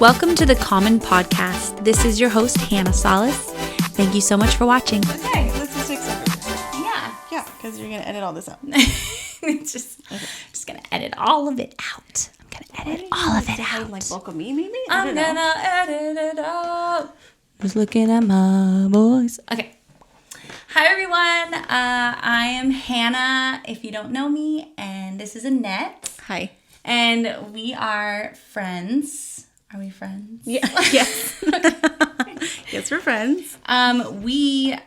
Welcome to the Common Podcast. This is your host, Hanna Salas. Thank you so much for watching. Okay, let's just accept it. Yeah. Yeah, because you're going to edit all this out. just going to edit all of it out. I'm going to edit all of it out. Like, welcome me, maybe? I'm going to edit it out. Just looking at my voice. Okay. Hi, everyone. I am Hanna, if you don't know me, and this is Annette. Hi. And we are friends. Are we friends? Yeah. Yes. Yes, we're friends. We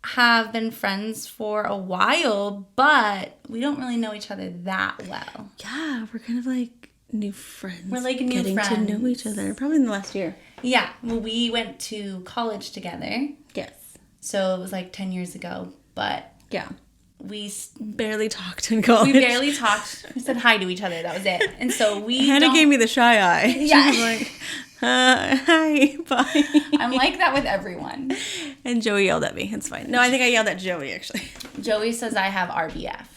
have been friends for a while, but we don't really know each other that well. Yeah, we're kind of like new friends. We're like new friends. Getting to know each other, probably in the last year. Yeah. Well, we went to college together. Yes. So it was like 10 years ago, but yeah. We barely talked in college. We barely talked. We said hi to each other. That was it. And so Hanna gave me the shy eye. Yeah. She was like, hi, bye. I'm like that with everyone. And Joey yelled at me. It's fine. No, I think I yelled at Joey, actually. Joey says I have RBF.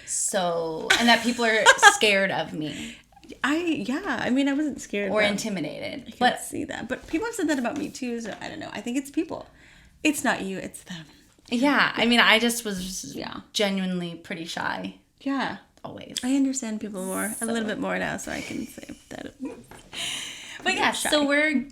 So, and that people are scared of me. I mean, I wasn't scared. Or intimidated. I can see that. But people have said that about me, too, so I don't know. I think it's people. It's not you, it's them. Yeah, I mean, I just was genuinely pretty shy. Yeah. Always. I understand people more, a little bit more now, so I can say that. But yeah, so we're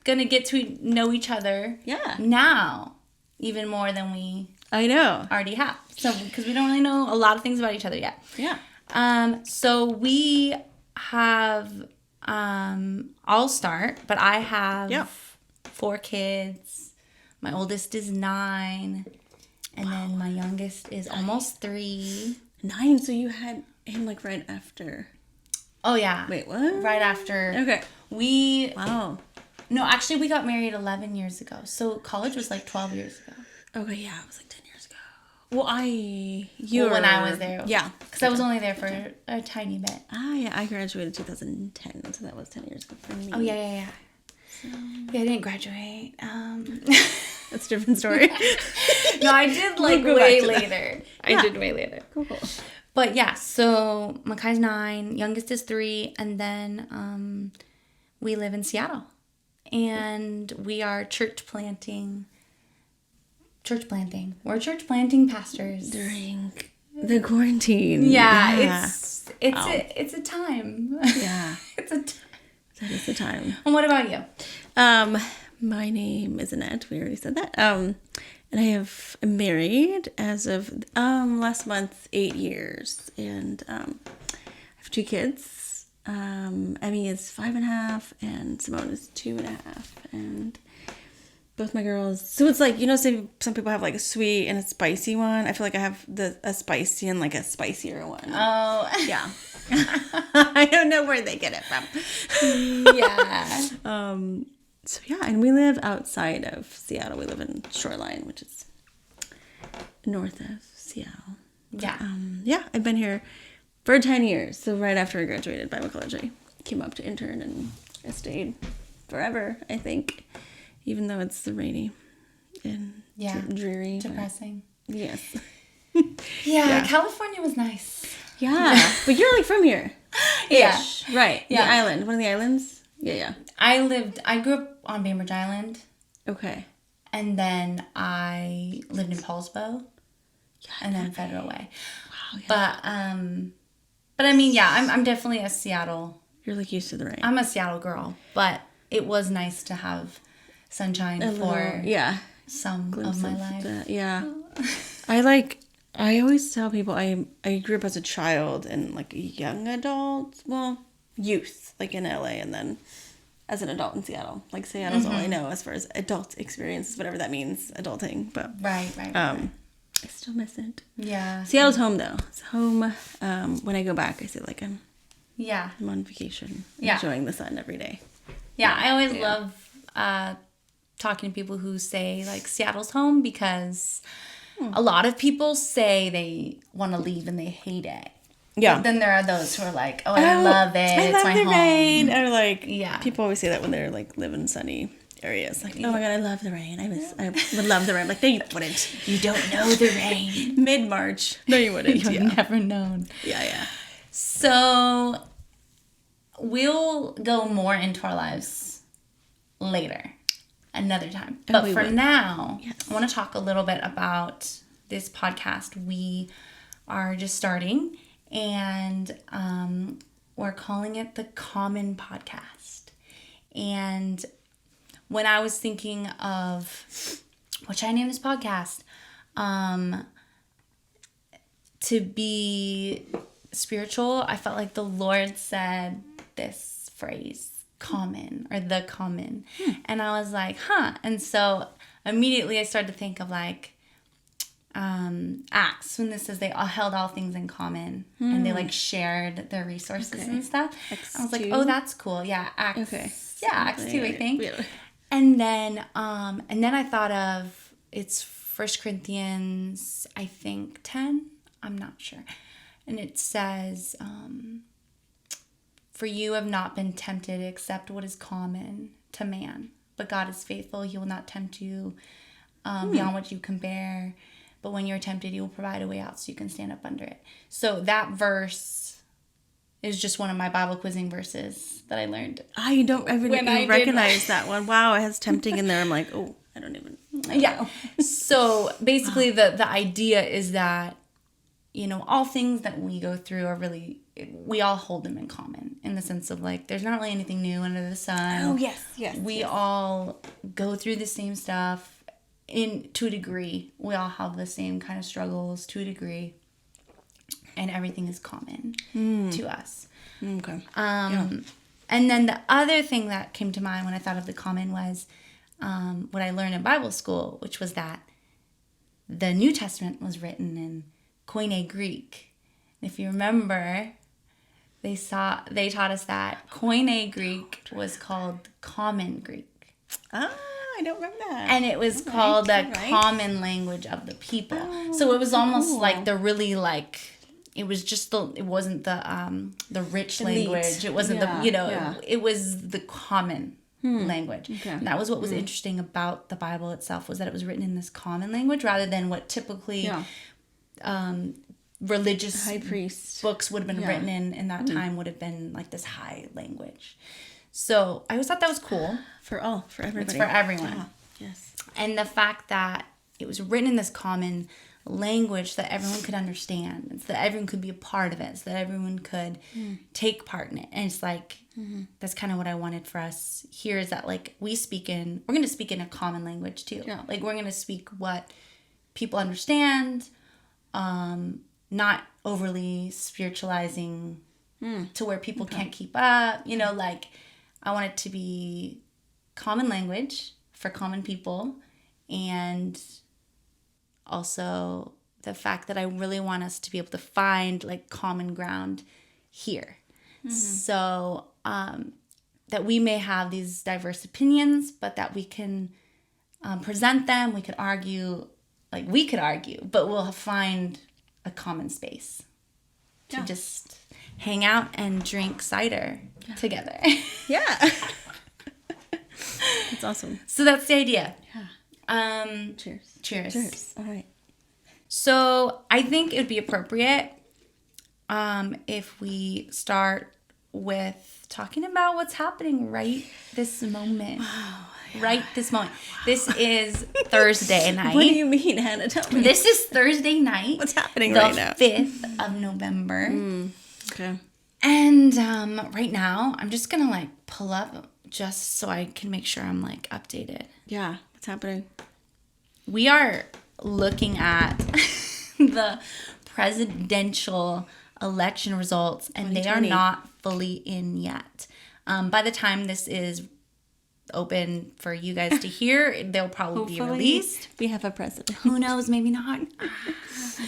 gonna get to know each other. Yeah. Now, even more than we. I know. Already have. So, because we don't really know a lot of things about each other yet. Yeah. So we have, I'll start, but I have 4 kids. My oldest is 9, and then my youngest is almost 3. 9, so you had him like right after. Oh, yeah. Wait, what? Right after. Okay. Wow. No, actually, we got married 11 years ago. So college was like 12 years ago. Okay, yeah, it was like 10 years ago. Well, when I was there. Yeah. Because I was only there for a tiny bit. Ah, yeah, I graduated 2010, so that was 10 years ago for me. Oh, yeah. So. Yeah, I didn't graduate. That's a different story. No, I did like way later. I did way later. Cool. But yeah, so Makai's 9, youngest is 3, and then we live in Seattle. And we are church planting. We're church planting pastors. During the quarantine. Yeah. It's a time. Yeah. It's a time. That is the time. And what about you? My name is Annette. We already said that. And I'm married as of last month, 8 years, and I have 2 kids. Emmy is 5.5, and Simone is 2.5, and both my girls. So it's like, some people have like a sweet and a spicy one. I feel like I have a spicy and like a spicier one. Oh, yeah. I don't know where they get it from. Yeah. So yeah, and we live outside of Seattle. We live in Shoreline, which is north of Seattle. Yeah. Yeah, I've been here for 10 years. So right after I graduated Bible college, I came up to intern, and I stayed forever, I think, even though it's rainy and dreary. Depressing. Yes. Yeah, California was nice. Yeah, but you're like from here. Yeah. Right. Yeah. The island. One of the islands? Yeah. I grew up on Bainbridge Island. Okay. And then I lived in Paulsbo. Yeah. And then Federal Way. Wow, yeah. But I mean, yeah, I'm definitely a Seattle. You're like used to the rain. I'm a Seattle girl, but it was nice to have sunshine for some of my life. Yeah. I always tell people I grew up as a child and like a young adult, youth, like in LA, and then as an adult in Seattle. Like Seattle's all I know as far as adult experiences, whatever that means, adulting. But right. I still miss it. Yeah. Seattle's home though. It's home. When I go back, I feel like I'm on vacation, enjoying the sun every day. Yeah, I always love talking to people who say like Seattle's home, because a lot of people say they want to leave and they hate it. Yeah. But then there are those who are like, I love it. It's my home. Rain. Or like, people always say that when they're like live in sunny areas. Like, oh my God, I love the rain. I would love the rain. Like, no, you wouldn't. You don't know the rain. Mid-March. No, you wouldn't. You've never known. Yeah. So we'll go more into our lives later, another time. But for now, I want to talk a little bit about this podcast. We are just starting, and we're calling it the Common Podcast. And when I was thinking of what should I name this podcast, to be spiritual, I felt like the Lord said this phrase, common, or the common. And I was like, and so immediately I started to think of like Acts, when this says they all held all things in common, and they like shared their resources and stuff. I was like, oh, that's cool. Yeah, Acts. Yeah, Acts 2, I think. Yeah. And then I thought of, it's 1 Corinthians, I think 10. I'm not sure. And it says, for you have not been tempted except what is common to man. But God is faithful. He will not tempt you beyond what you can bear. But when you're tempted, he will provide a way out so you can stand up under it. So that verse is just one of my Bible quizzing verses that I learned. I don't even recognize that one. Wow, it has tempting in there. I'm like, oh, I don't know. So basically the idea is that, you know, all things that we go through are really, we all hold them in common, in the sense of like, there's not really anything new under the sun. Oh, yes. We all go through the same stuff to a degree. We all have the same kind of struggles to a degree, and everything is common to us. Okay. And then the other thing that came to mind when I thought of the common was what I learned in Bible school, which was that the New Testament was written in Koine Greek. If you remember, they taught us that Koine Greek was called Common Greek. I don't remember that. And it was called the common language of the people. So it was almost like the really like, it was just it wasn't the rich language. It wasn't it was the common language. Okay. And that was what was interesting about the Bible itself, was that it was written in this common language rather than what typically religious high priest books would have been written in that time, would have been like this high language. So I always thought that was cool. For everybody. It's for everyone. Yeah. Yes. And the fact that it was written in this common language that everyone could understand, so that everyone could be a part of it, so that everyone could take part in it. And it's like, that's kind of what I wanted for us here, is that like we're going to speak in a common language too. Yeah. Like we're going to speak what people understand, not overly spiritualizing to where people can't keep up. You know, like I want it to be common language for common people, and also the fact that I really want us to be able to find like common ground here. So that we may have these diverse opinions, but that we can present them. We could argue, but we'll find a common space to just hang out and drink cider together. Yeah. That's awesome. So that's the idea. Yeah. Cheers. All right. So I think it would be appropriate if we start with talking about what's happening right this moment. Wow. Yeah. Right this moment. Wow. This is Thursday night. What do you mean, Hannah? Tell me. This is Thursday night. What's happening right now? The 5th of November. Okay. And right now, I'm just going to like pull up just so I can make sure I'm like updated. Yeah. What's happening? We are looking at the presidential election results, and they are not fully in yet. By the time this is open for you guys to hear, they'll probably be released. We have a president. Who knows? Maybe not.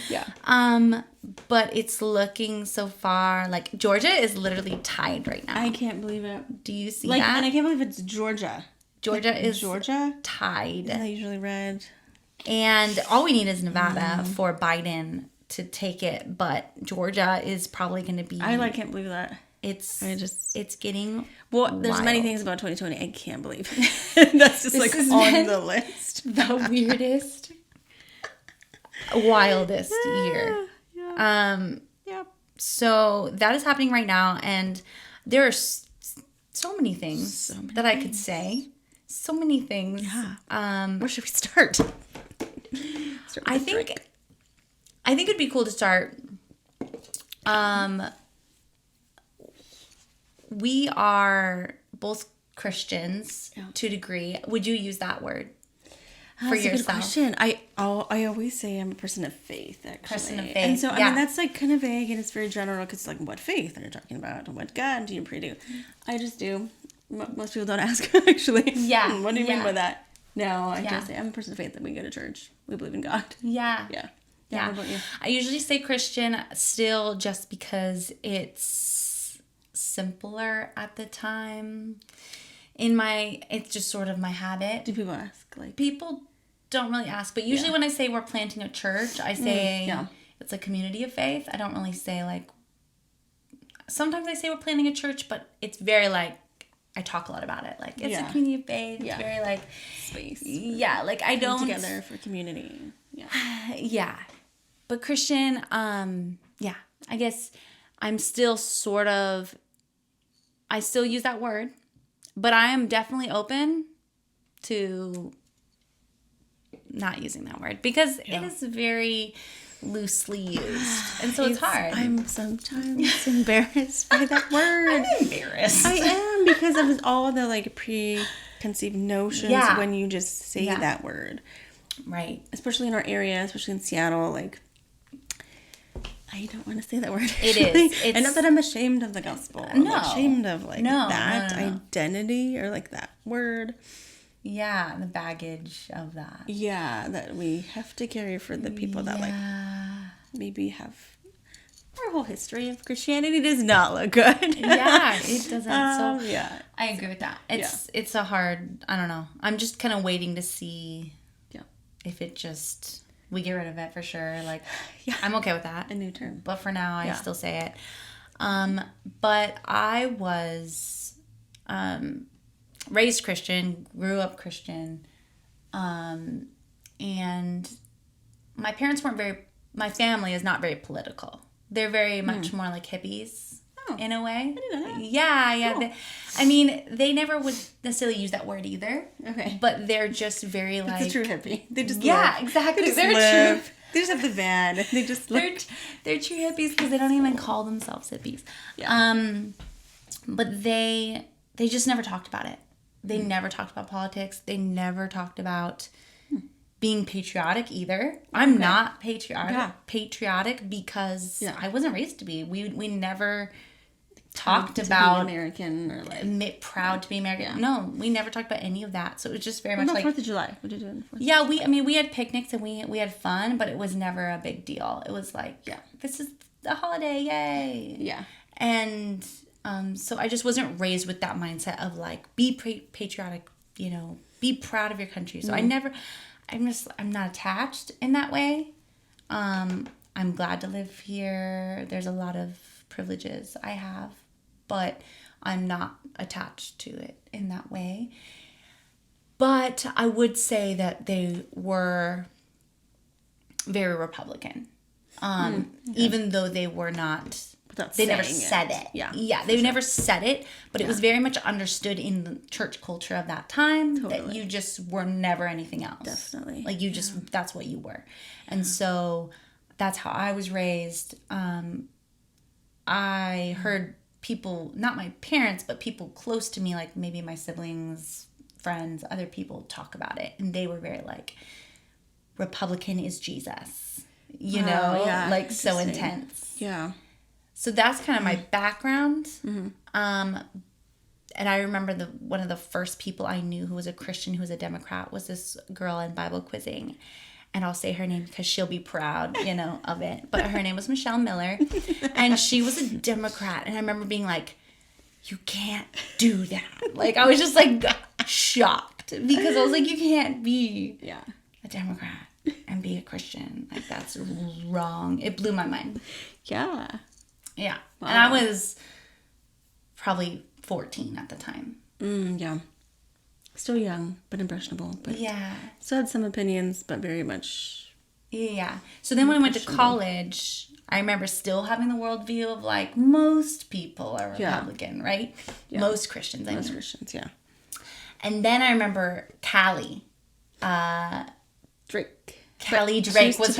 Yeah. But it's looking so far like Georgia is literally tied right now. I can't believe it. Do you see that? And I can't believe it's Georgia. Georgia is tied. I usually read. And all we need is Nevada for Biden to take it, but Georgia is probably going to be. I can't believe that. It's getting there's wild. Many things about 2020 I can't believe. That's just like on the list. The weirdest, wildest year. Yeah. So that is happening right now, and there are so many things that I could say. So many things. Yeah. Where should we start? I think it'd be cool to start. We are both Christians to a degree. Would you use that word for yourself? A good question. I always say I'm a person of faith, actually. Person of faith. And so, I mean, that's like kind of vague and it's very general because it's like, what faith are you talking about? What God do you pray to? I just do. Most people don't ask, actually. Yeah. What do you mean by that? No, I just say I'm a person of faith that we go to church. We believe in God. Yeah. Yeah. Yeah. What about you? I usually say Christian still just because it's simpler at the time. It's just sort of my habit. Do people ask? Like, people don't really ask, but usually when I say we're planting a church, I say it's a community of faith. I don't really say like, sometimes I say we're planting a church, but it's very like, I talk a lot about it. Like, it's a community of faith. It's very like space. Yeah, like I don't together for community. Yeah. Yeah. But Christian, I guess I'm still sort of, I still use that word, but I am definitely open to not using that word because it is very loosely used. And so it's hard. I'm sometimes embarrassed by that word. I'm embarrassed. I am because of all the like preconceived notions when you just say that word. Right. Especially in our area, especially in Seattle, like, I don't want to say that word. It is. And not that I'm ashamed of the gospel. No. I'm ashamed of like that No. identity or like that word. Yeah, the baggage of that. Yeah, that we have to carry for the people that like maybe have our whole history of Christianity does not look good. Yeah, it doesn't. So I agree with that. It's a hard, I don't know. I'm just kind of waiting to see if it just, we get rid of it for sure. Like, I'm okay with that. A new term. But for now, I still say it. But I was raised Christian, grew up Christian, and my parents my family is not very political. They're very much more like hippies. In a way. I didn't know that. Yeah. Cool. They never would necessarily use that word either. Okay. But they're just very like... It's a true hippie. They just live. Exactly. They're true. They just have the van. They just live. They're true hippies because they don't even call themselves hippies. Yeah. But they just never talked about it. They never talked about politics. They never talked about being patriotic either. I'm not patriotic because I wasn't raised to be. We never talked about American or like proud to be American. Yeah. No, we never talked about any of that. So it was just very much like 4th of July. What did you do on the 4th? Yeah, we had picnics and we had fun, but it was never a big deal. It was like, this is the holiday, yay. Yeah. And so I just wasn't raised with that mindset of like be patriotic, be proud of your country. So I'm not attached in that way. I'm glad to live here. There's a lot of privileges I have, but I'm not attached to it in that way. But I would say that they were very Republican, even though they were not. They never said it. Yeah, they never said it, but it was very much understood in the church culture of that time that you just were never anything else. Definitely. Like you just, that's what you were. And so that's how I was raised. I heard people, not my parents, but people close to me, like maybe my siblings, friends, other people talk about it. And they were very like, Republican is Jesus, like so intense. Yeah. So that's kind of my background. Mm-hmm. And I remember one of the first people I knew who was a Christian, who was a Democrat, was this girl in Bible quizzing. And I'll say her name because she'll be proud, of it. But her name was Michelle Miller. And she was a Democrat. And I remember being like, you can't do that. Like, I was just like shocked. Because I was like, you can't be a Democrat and be a Christian. Like, that's wrong. It blew my mind. Yeah. Yeah. Wow. And I was probably 14 at the time. Yeah. Still young, but impressionable. But still had some opinions, but very much. Yeah. So then when I went to college, I remember still having the worldview of like most people are Republican, right? Yeah. Most Christians, Most Christians, yeah. And then I remember Callie. Drake. Callie Drake was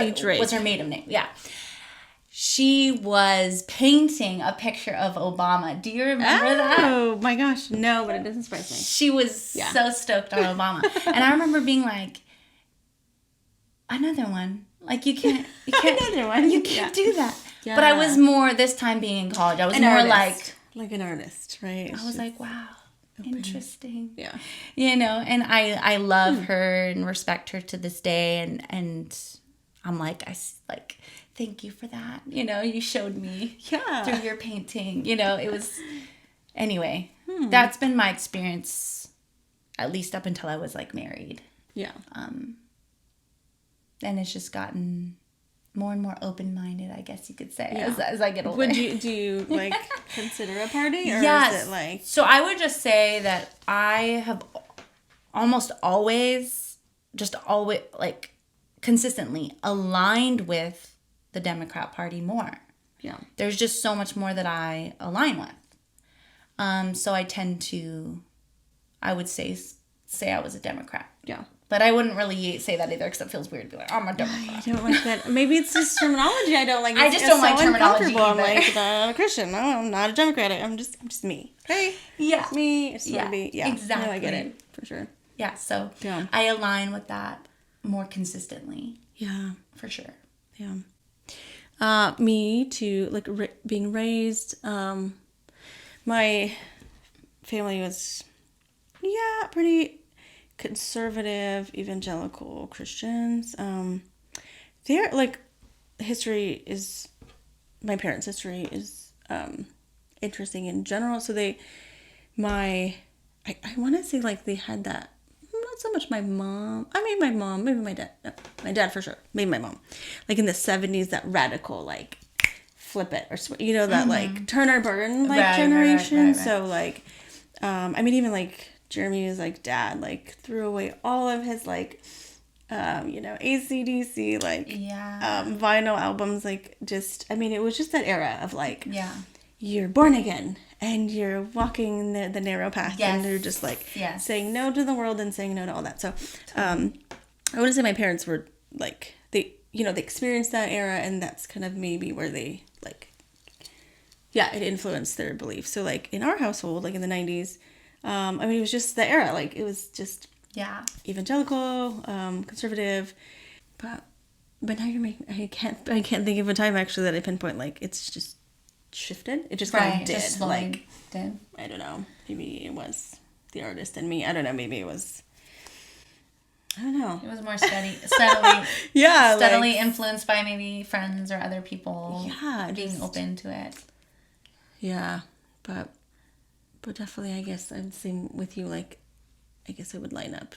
her maiden name. Yeah. She was painting a picture of Obama. Do you remember that? Oh my gosh, no, but it doesn't surprise me. She was so stoked on Obama. And I remember being like, another one. Like you can't another one. You can't do that. Yeah. But I was more, this time being in college, I was more artist. Like an artist, right? I was like, wow, interesting. Yeah. You know, and I love her and respect her to this day, and I'm like, thank you for that. You know, you showed me through your painting. You know, it was... Anyway, that's been my experience, at least up until I was, like, married. Yeah. And it's just gotten more and more open-minded, I guess you could say, as I get older. Do you, like, consider a party? Or yes. Is it, like... So I would just say that I have almost always, like, consistently aligned with the Democrat Party more. Yeah. There's just so much more that I align with. So I tend to, I would say I was a Democrat. Yeah. But I wouldn't really say that either because it feels weird to be like, oh, I'm a Democrat. I don't like that. Maybe it's just terminology I don't like. I just don't like terminology either. I'm like, I'm a Christian. No, I'm not a Democrat. I'm just me. Okay? Yeah. It's me. It's me. Yeah. Exactly. No, I get it. For sure. Yeah. So I align with that more consistently. Yeah. For sure. Yeah. Me too, like being raised, my family was, pretty conservative, evangelical Christians. Their, like, my parents' history is, interesting in general. So I want to say, like, they had that, not so much my mom, maybe my dad. No, my dad for sure. Maybe my mom. Like in the 70s, that radical, like, flip it. Or, that, like, turn or burn, like, generation. Right. So, like, even, like, Jeremy was, like, dad, like, threw away all of his, like, AC/DC, like, vinyl albums. Like, just, it was just that era of, like, you're born again. And you're walking the narrow path, and you're just, like, saying no to the world and saying no to all that. So, I want to say my parents were, like, they experienced that era, and that's kind of maybe where they, like, it influenced their beliefs. So, like, in our household, like, in the 90s, it was just the era. Like, it was just evangelical, conservative. But now you're making, I can't think of a time, actually, that I pinpoint, like, it's just shifted. It just kind of did. Just like did. I don't know. Maybe it was the artist in me. I don't know. Maybe it was. I don't know. It was more steadily influenced by maybe friends or other people. Yeah, being open to it. Yeah, but definitely, I guess I'm the same with you. Like, I guess I would line up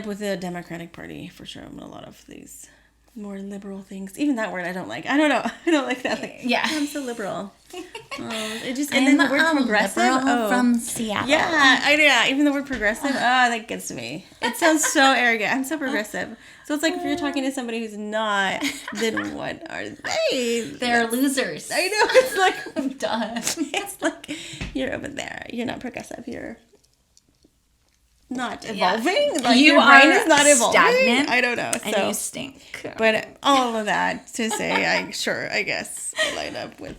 with the Democratic Party for sure on a lot of these more liberal things. Even that word I don't like. I don't know. I don't like that. Like, I'm so liberal. It just, and then the word progressive. From Seattle. Yeah. Even the word progressive. That gets me. It sounds so arrogant. I'm so progressive. So it's like if you're talking to somebody who's not, then what are they? They're losers. I know. It's like, I'm done. It's like, you're over there. You're not progressive. You're not evolving. Yeah. Like, your brain is not evolving. Stagnant. I don't know. And you stink. But all of that to say, I guess I line up with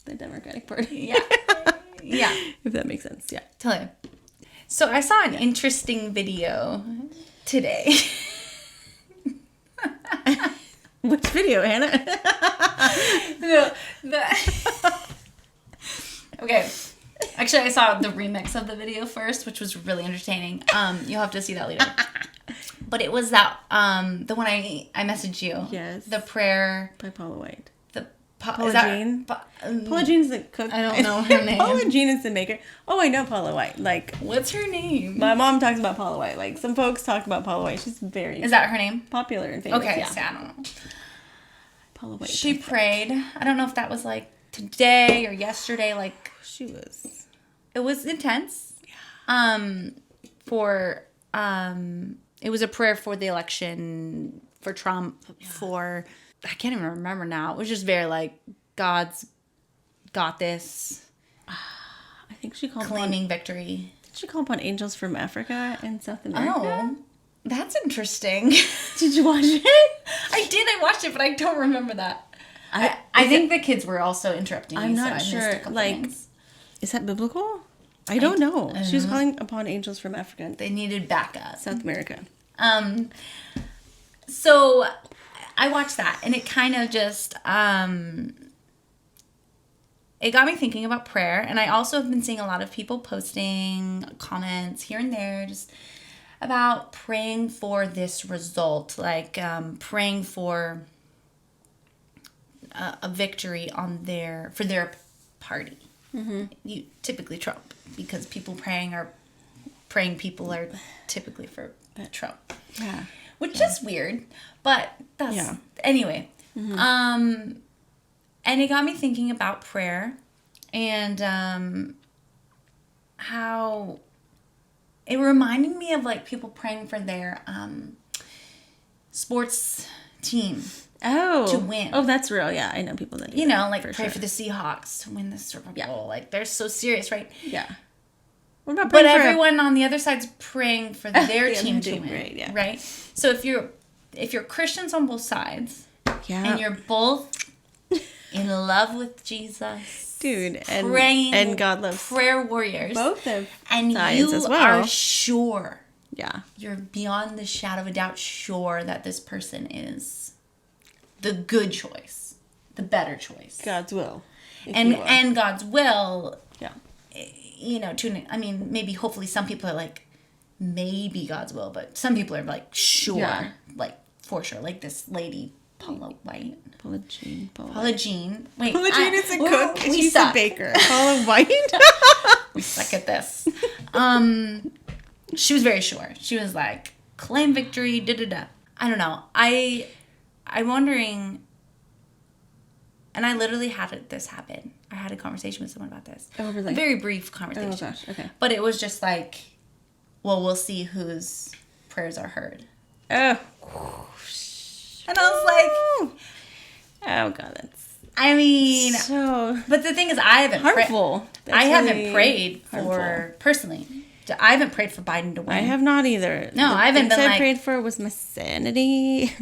the Democratic Party. Yeah. If that makes sense. Yeah. Totally. So I saw an interesting video today. Which video, Hannah? Okay. Actually, I saw the remix of the video first, which was really entertaining. You'll have to see that later. But it was that the one I messaged you. Yes. The prayer by Paula White. Paula Jean. Paula Jean's the cook. I don't know her name. Paula Jean is the maker. Oh, I know Paula White. Like, what's her name? My mom talks about Paula White. Like, some folks talk about Paula White. She's very. Is that her name? Popular and famous. Okay, so I don't know. Paula White. She prayed. I don't know if that was like today or yesterday. Like, she was. It was intense. Yeah. It was a prayer for the election, for Trump, for I can't even remember now. It was just very like, God's got this. I think she called claiming victory. Did she call upon angels from Africa and South America? Oh, that's interesting. Did you watch it? I did. I watched it, but I don't remember that. I think the kids were also interrupting me. I'm not sure. Like, is that biblical? I don't know. She was calling upon angels from Africa. They needed backup. South America. So I watched that, and it kind of just it got me thinking about prayer. And I also have been seeing a lot of people posting comments here and there just about praying for this result, like praying for a victory on for their party. You typically Trump, because praying people are typically for Trump. Yeah. Which is weird, but that's anyway. And it got me thinking about prayer and how it reminded me of like people praying for their sports team. To win. Oh, that's real. Yeah, I know people that do like pray for the Seahawks to win the Super Bowl. Like, they're so serious, right? Yeah. What about praying for everyone on the other side's praying for their team to win, right? So if you're Christians on both sides, and you're both in love with Jesus, dude, praying, and God loves prayer warriors, both of and sides you as well. are sure, you're beyond the shadow of a doubt sure that this person is the good choice, the better choice. God's will. And God's will, maybe hopefully some people are like, maybe God's will, but some people are like, sure, like for sure, like this lady, Paula White. Paula Jean. Wait. Paula Jean is a cook. She's a baker. Paula White. We suck at this. She was very sure. She was like, claim victory, da-da-da. I don't know. I'm wondering, and I literally had this happen. I had a conversation with someone about this. Oh, really? A very brief conversation. Oh, gosh. Okay. But it was just like, well, we'll see whose prayers are heard. Oh. And I was like, oh, God, that's... I mean... So... But the thing is, I haven't... Harmful. I haven't prayed for... Personally. I haven't prayed for Biden to win. I have not either. No, I haven't been I prayed for was my sanity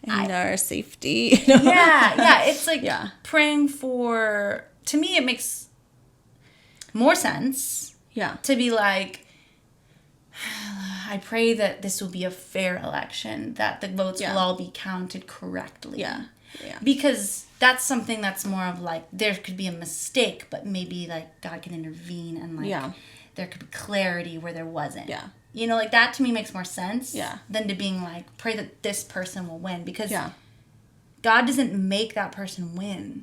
and our safety. Yeah. It's like praying for... To me, it makes more sense. Yeah. To be like, I pray that this will be a fair election, that the votes will all be counted correctly. Yeah. Because that's something that's more of like, there could be a mistake, but maybe like God can intervene and like... there could be clarity where there wasn't. Yeah. Like that to me makes more sense than to being like, pray that this person will win. Because God doesn't make that person win.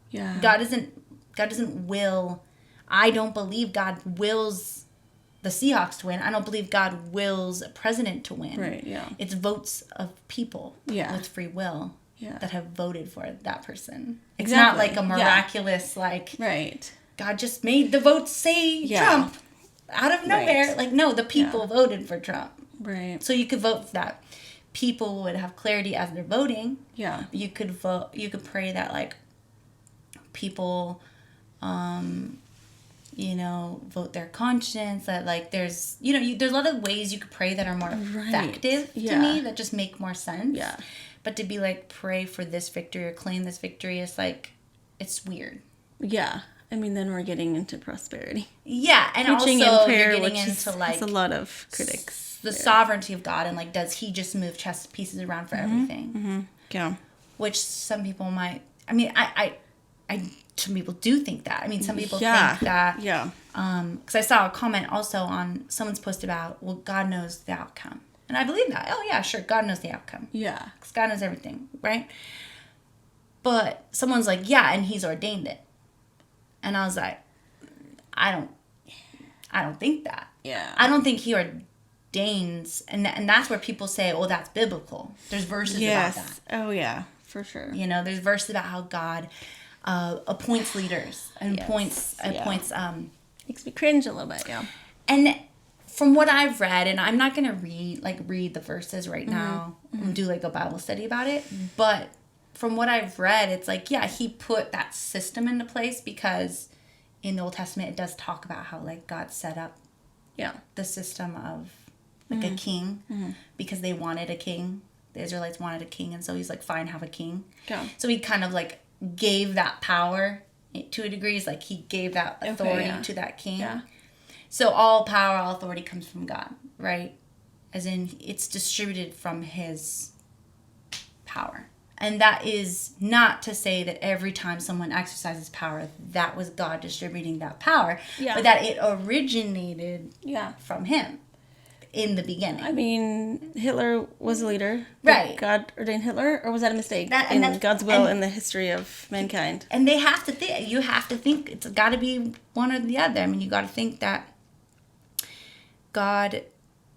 Yeah. God doesn't will. I don't believe God wills the Seahawks to win. I don't believe God wills a president to win. Right, yeah. It's votes of people with free will that have voted for that person. It's not like a miraculous, like... Right. God just made the votes say Trump. Out of nowhere. Right. Like, no, the people voted for Trump. Right. So you could vote for that. People would have clarity as they're voting. Yeah. You could pray that, like, people, vote their conscience. That, like, there's, there's a lot of ways you could pray that are more effective to me, that just make more sense. Yeah. But to be like, pray for this victory or claim this victory is like, it's weird. Yeah. I mean, then we're getting into prosperity. Yeah, and preaching also and prayer, you're getting into like a lot of critics. The sovereignty of God, and like, does He just move chess pieces around for everything? Mm-hmm. Yeah. Which some people might. I mean, some people do think that. I mean, some people think that. Yeah. Because I saw a comment also on someone's post about, well, God knows the outcome, and I believe that. Oh yeah, sure, God knows the outcome. Yeah. Because God knows everything, right? But someone's like, yeah, and He's ordained it. And I was like, I don't think that. Yeah. I don't think He ordains, and that's where people say, "Oh, that's biblical." There's verses about that. Oh yeah, for sure. There's verses about how God appoints leaders and appoints. Makes me cringe a little bit. Yeah. And from what I've read, and I'm not gonna read the verses right now and do like a Bible study about it, but from what I've read, it's like, yeah, he put that system into place because in the Old Testament it does talk about how like God set up the system of like a king because they wanted a king. The Israelites wanted a king, and so he's like, fine, have a king. Yeah. So he kind of like gave that power to a degree. It's like he gave that authority to that king. Yeah. So all power, all authority comes from God, right? As in, it's distributed from his power. And that is not to say that every time someone exercises power, that was God distributing that power, but that it originated from him in the beginning. I mean, Hitler was a leader. Right. God ordained Hitler, or was that a mistake in God's will in the history of mankind? And they have to think, you have to think it's got to be one or the other. I mean, you got to think that God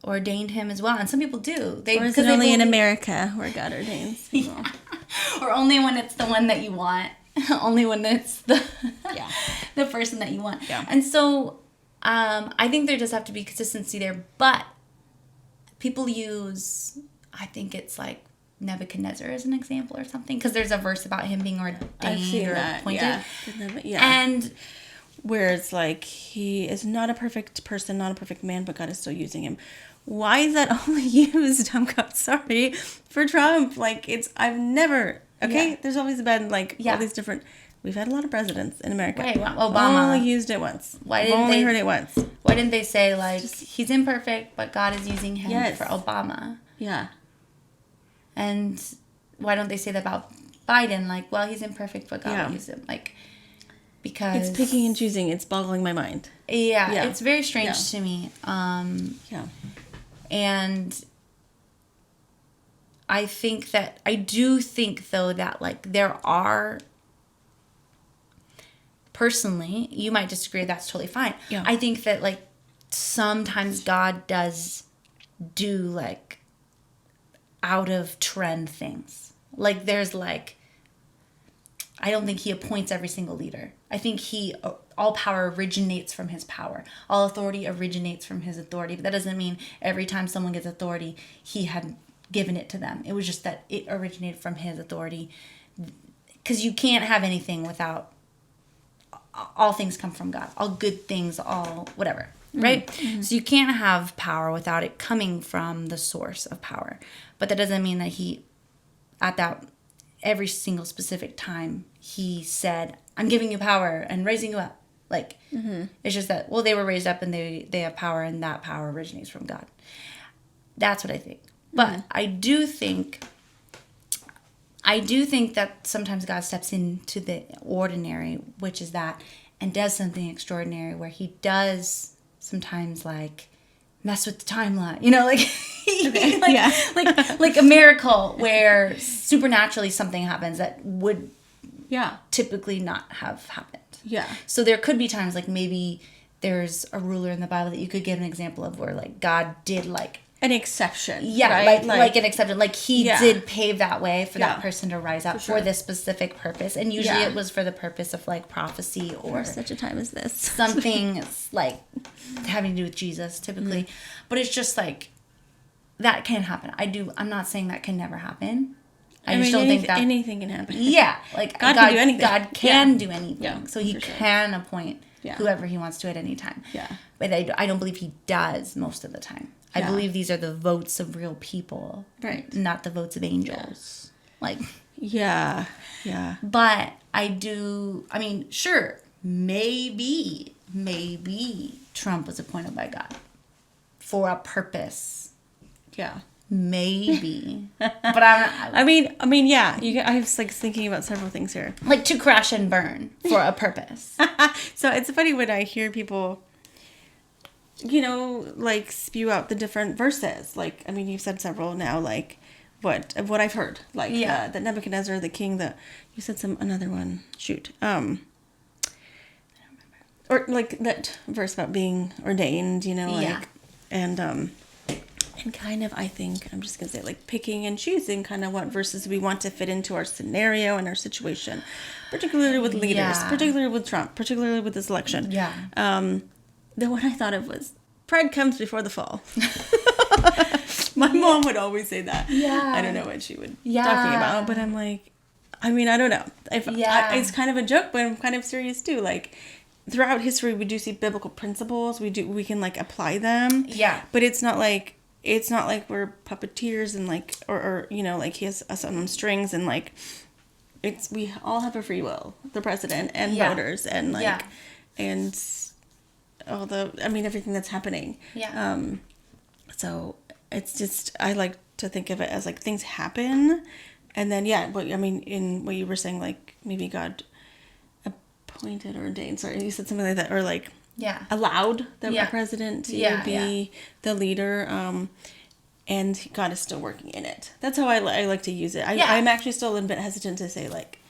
ordained him as well. And some people do. Or is it only in America where God ordains people? Or only when it's the one that you want. Only when it's the the person that you want. Yeah. And so I think there does have to be consistency there. But people use, I think it's like Nebuchadnezzar as an example or something. Because there's a verse about him being ordained or appointed. Yeah. And where it's like, he is not a perfect person, not a perfect man, but God is still using him. Why is that only used, for Trump? Like, I've never, there's always been, like, all these different, we've had a lot of presidents in America. Right, Obama. Only used it once. Only heard it once. Why didn't they say, like, he's imperfect, but God is using him for Obama? Yeah. And why don't they say that about Biden? Like, well, he's imperfect, but God will use him. Like, because... It's picking and choosing. It's boggling my mind. Yeah. It's very strange to me. And I do think, though, that, like, there are, personally, you might disagree, that's totally fine. Yeah. I think that, like, sometimes God does do, like, out-of-trend things. Like, there's, like, I don't think he appoints every single leader. I think all power originates from his power. All authority originates from his authority. But that doesn't mean every time someone gets authority, he had given it to them. It was just that it originated from his authority. Because you can't have anything without... All things come from God. All good things, all whatever. Right? Mm-hmm. So you can't have power without it coming from the source of power. But that doesn't mean that he, at that... every single specific time he said, I'm giving you power and raising you up. Like, it's just that, well, they were raised up and they have power, and that power originates from God. That's what I think. But I do think that sometimes God steps into the ordinary, which is that, and does something extraordinary where he does sometimes, like, mess with the timeline, like a miracle where supernaturally something happens that would typically not have happened. Yeah. So there could be times, like, maybe there's a ruler in the Bible that you could give an example of where, like, God did, like, an exception. Yeah, right? like an exception. Like, he did pave that way for that person to rise up for this specific purpose. And usually it was for the purpose of, like, prophecy or... For such a time as this. Something, like, having to do with Jesus, typically. But it's just, like, that can happen. I'm not saying that can never happen. I just don't think that... Anything can happen. Yeah. Like, God can do anything. God can do anything. Yeah, so he can appoint whoever he wants to at any time. Yeah. But I don't believe he does most of the time. I believe these are the votes of real people. Right. Not the votes of angels. Yeah. Like... Yeah. Yeah. But sure, maybe Trump was appointed by God for a purpose. Yeah. Maybe. But I mean, yeah. I was, like, thinking about several things here. Like, to crash and burn for a purpose. So it's funny when I hear people, like, spew out the different verses. Like, I mean, you've said several now, like, what I've heard. Like, the Nebuchadnezzar, the king, you said another one. Shoot. I don't remember. Or, like, that verse about being ordained, like, and kind of, I think, I'm just going to say, like, picking and choosing kind of what verses we want to fit into our scenario and our situation, particularly with leaders, particularly with Trump, particularly with this election. Yeah. The one I thought of was, pride comes before the fall. My mom would always say that. Yeah. I don't know what she would talking about, but I'm like, I mean, I don't know. It's kind of a joke, but I'm kind of serious too. Like, throughout history, we do see biblical principles. We can like apply them. Yeah. But it's not like we're puppeteers and like, or you know, like he has us on strings and like, we all have a free will, the president and voters and like, and all everything that's happening. Yeah. So it's just, I like to think of it as like things happen. And then, in what you were saying, like, maybe God appointed or ordained, sorry, you said something like that, or like, allowed the president to be the leader, and God is still working in it. That's how I like to use it. I'm actually still a bit hesitant to say, like,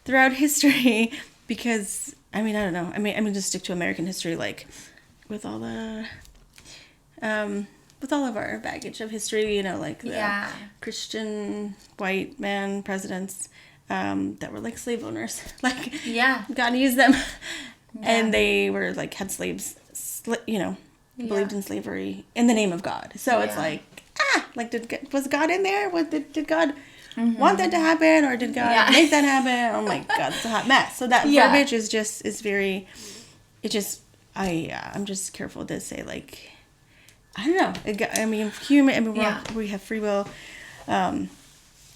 throughout history, because, I mean, I don't know. I mean, just stick to American history, like, with all the, with all of our baggage of history, you know, like the Christian white man presidents that were like slave owners. Like, God used them. And they were like, had slaves, believed in slavery in the name of God. So it's like, was God in there? Did God want that to happen? Or did God make that happen? Oh my God, it's a hot mess. So that verbiage is very, I'm just careful to say, like, I don't know. I mean, we have free will.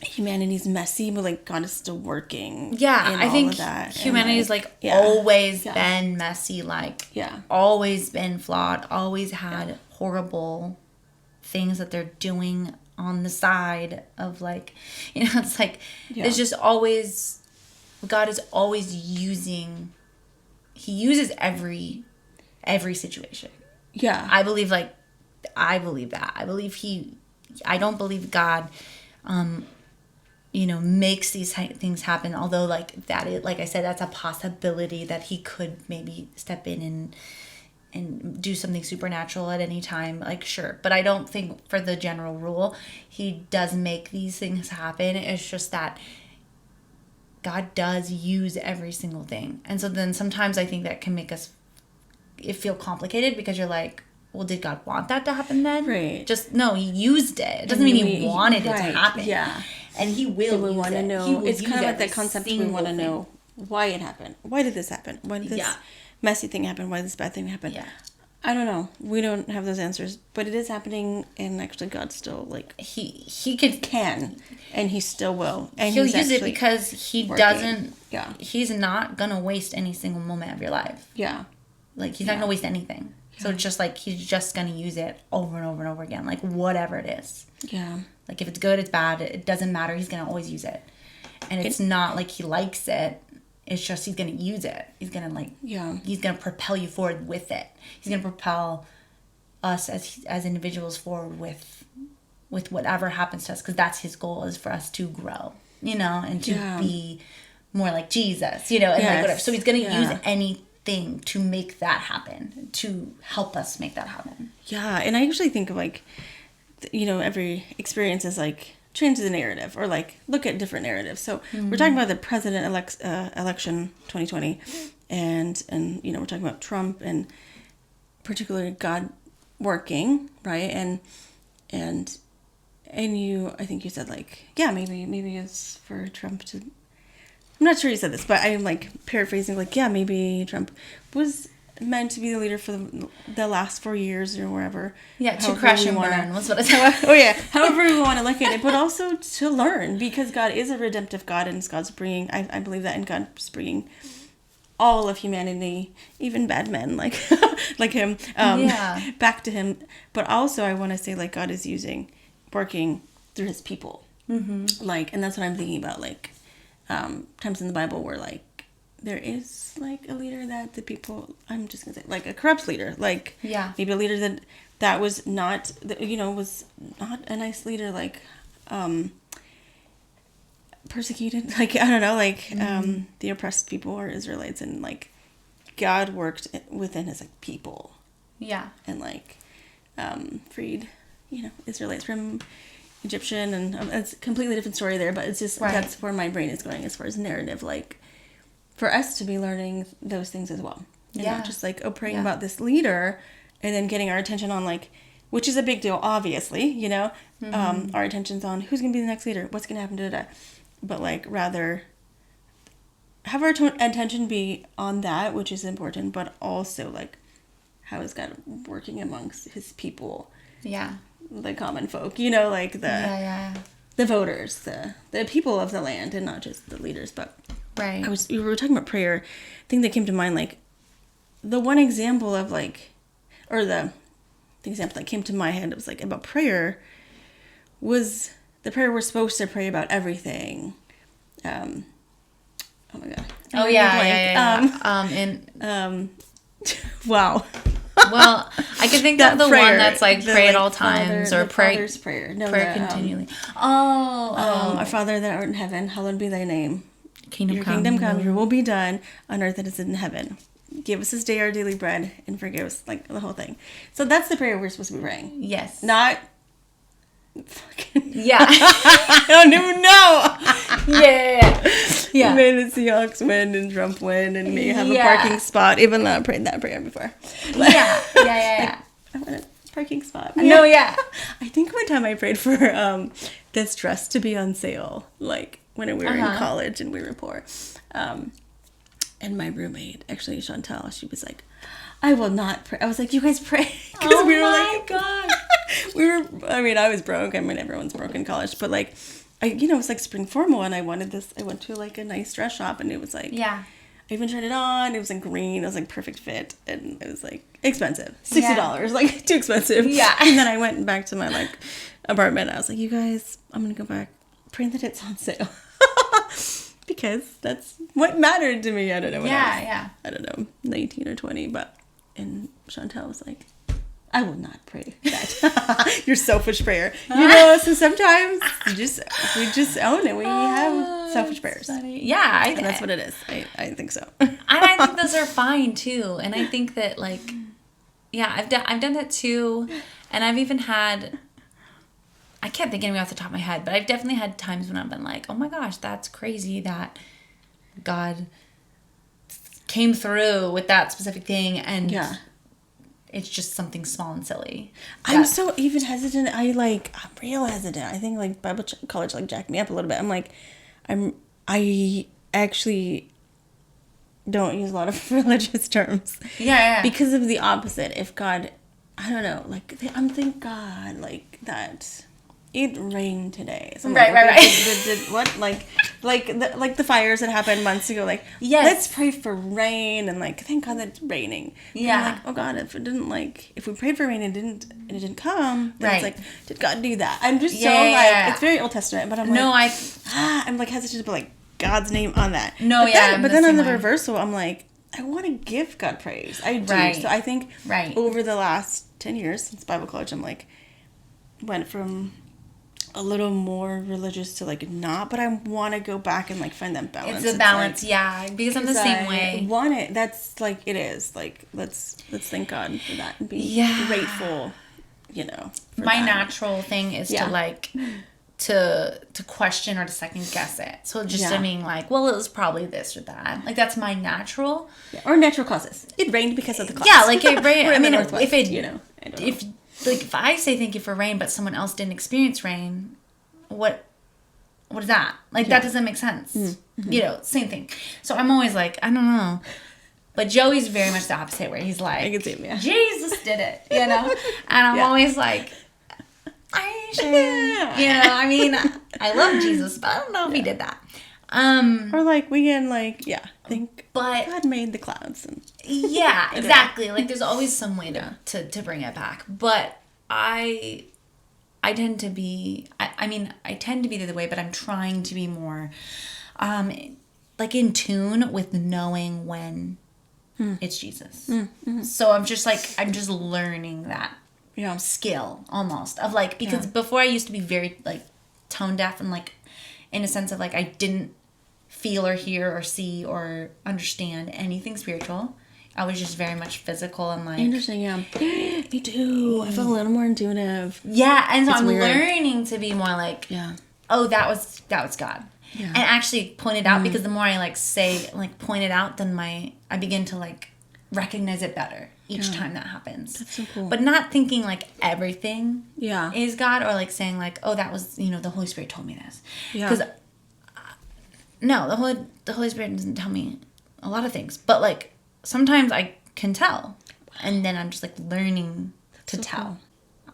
Humanity's messy, but like God is still working. Yeah, I think humanity's always been messy. Like, always been flawed. Always had horrible things that they're doing on the side of, like, you know, it's like it's just always, God is always using. He uses every situation. Yeah, I believe that. I don't believe God, makes these things happen. Although, like, that is, like I said, that's a possibility that he could maybe step in and do something supernatural at any time. Like, sure. But I don't think for the general rule, he does make these things happen. It's just that God does use every single thing. And so then sometimes I think that can make it feel complicated, because you're like, well, did God want that to happen then? Right. Just, no, he used it. It doesn't mean he wanted it to happen. Yeah. And he will use want to know. It's kind of like that concept, we want to know why it happened. Why did this happen? Why did this messy thing happen? Why did this bad thing happen? Yeah. I don't know. We don't have those answers. But it is happening, and actually God still, like, he can, and he still will. And he'll use it because he doesn't, he's not going to waste any single moment of your life. Yeah. Like, he's not going to waste anything. So it's just like, he's just going to use it over and over and over again. Like, whatever it is. Yeah. Like, if it's good, it's bad, it doesn't matter. He's going to always use it. And it's not like he likes it. It's just he's going to use it. He's going to, like, he's going to propel you forward with it. He's going to propel us as individuals forward with whatever happens to us. Because that's his goal, is for us to grow, and to be more like Jesus, and like whatever. So he's going to use anything to make that happen, to help us make that happen. Yeah, and I usually think of, like, every experience is like, change the narrative, or like look at different narratives. So we're talking about the president election 2020, and we're talking about Trump, and particularly God working, right? And I think you said, like, maybe it's for Trump to, I'm not sure you said this, but I'm like paraphrasing, like, maybe Trump was meant to be the leader for the last 4 years or wherever. Yeah, to crash and burn was what I said. However we want to look at it, but also to learn, because God is a redemptive God, and God's bringing, I believe that, and God's bringing all of humanity, even bad men like like him, back to him. But also I want to say, like, God is working through his people. Mm-hmm. Like, and that's what I'm thinking about, like, times in the Bible where, like, there is, like, a leader that the people, I'm just gonna say, like, a corrupt leader, like, maybe a leader that was not, was not a nice leader, like, persecuted, like, I don't know, like, the oppressed people or Israelites, and, like, God worked within his, like, people, and, like, freed, Israelites from Egyptian, and it's a completely different story there, but it's just, that's where my brain is going as far as narrative, like, for us to be learning those things as well. And not just, like, praying about this leader, and then getting our attention on, like, which is a big deal, obviously, our attention's on who's going to be the next leader, what's going to happen, but like rather have our attention be on that, which is important, but also like how is God working amongst his people? Yeah. The common folk, you know, like the voters, the people of the land, and not just the leaders. But right. we were talking about prayer. Thing that came to mind, like the one example of like, or the example that came to my head, it was like about prayer, was the prayer we're supposed to pray about everything. Oh my God. Oh yeah. Wow. Well, I can think of the prayer, one that's like pray at all times, or pray. Father's prayer. No, prayer continually. Our Father that art in heaven, hallowed be thy name. Kingdom come, your will be done on earth as it is in heaven. Give us this day our daily bread, and forgive us, like the whole thing. So that's the prayer we're supposed to be praying. Yes. Not. Yeah. I don't even know. Yeah. May the Seahawks win and Trump win, and may have a parking spot. Even though I prayed that prayer before. Yeah. I want a parking spot. No, yeah. I think one time I prayed for this dress to be on sale, like when we were in college and we were poor. And my roommate, actually Chantal, she was like, I will not pray. I was like, you guys pray. Because we were like, God. I was broke. I mean, everyone's broke in college. But like, it was like spring formal, and I wanted this. I went to like a nice dress shop, and it was like, I even tried it on. It was in green. It was like perfect fit. And it was like expensive. $60. Like too expensive. Yeah. And then I went back to my like apartment. I was like, you guys, I'm going to go back. Pray that it's on sale. Because that's what mattered to me. I don't know. I don't know, 19 or 20. And Chantal was like, I will not pray that. Your selfish prayer. So sometimes we just own it. We have selfish prayers. Funny. Yeah. That's what it is. I think so. And I think those are fine too. And I think that like, I've done that too. And I've even had, I can't think of anything off the top of my head, but I've definitely had times when I've been like, oh my gosh, that's crazy that God came through with that specific thing, and it's just something small and silly. I'm so even hesitant. I'm real hesitant. I think like Bible college like jacked me up a little bit. I'm like, I actually don't use a lot of religious terms. Yeah. Because of the opposite. If God, I don't know, like thank God like that. It rained today. So right. What? Like the fires that happened months ago. Like, let's pray for rain, and like, thank God that it's raining. Yeah. And like, oh God, if we prayed for rain and it didn't come, then it's like, did God do that? I'm just it's very Old Testament, but I'm like, I'm like hesitant to put like God's name on that. No, But then on the reversal, I'm like, I want to give God praise. I do. Right. So I think over the last 10 years since Bible college, I'm like, went from a little more religious to like not, but I want to go back and like find that balance. It's a balance, because I'm the same way. I want it. That's like it is. Like let's thank God for that and be grateful. My natural thing is to like to question or to second guess it. So just to mean like, well, it was probably this or that. Like that's my natural. Or natural causes. It rained because of the clouds. Yeah, like it rained. I mean, if it if I say thank you for rain, but someone else didn't experience rain, what is that? Like, that doesn't make sense. Mm-hmm. Same thing. So I'm always like, I don't know. But Joey's very much the opposite, where he's like, I can see him, yeah. Jesus did it, And I'm always like, are you sure? I mean, I love Jesus, but I don't know if he did that. Or like, we can think God made the clouds. And yeah, exactly. Like there's always some way to bring it back. But I tend to be, I tend to be the other way, but I'm trying to be more, like in tune with knowing when it's Jesus. Mm-hmm. So I'm just learning that skill almost of like, because before I used to be very like tone deaf and like in a sense of like I didn't feel or hear or see or understand anything spiritual. I was just very much physical and like... Interesting, yeah. Me too. I feel a little more intuitive. Yeah, and so I'm learning to be more like, oh, that was God. Yeah. And actually point it out, because the more I like say, like point it out, then I begin to like recognize it better each time that happens. That's so cool. But not thinking like everything is God, or like saying like, oh, that was, the Holy Spirit told me this. Yeah. Because No, the Holy Spirit doesn't tell me a lot of things. But, like, sometimes I can tell. And then I'm just, like, learning to tell.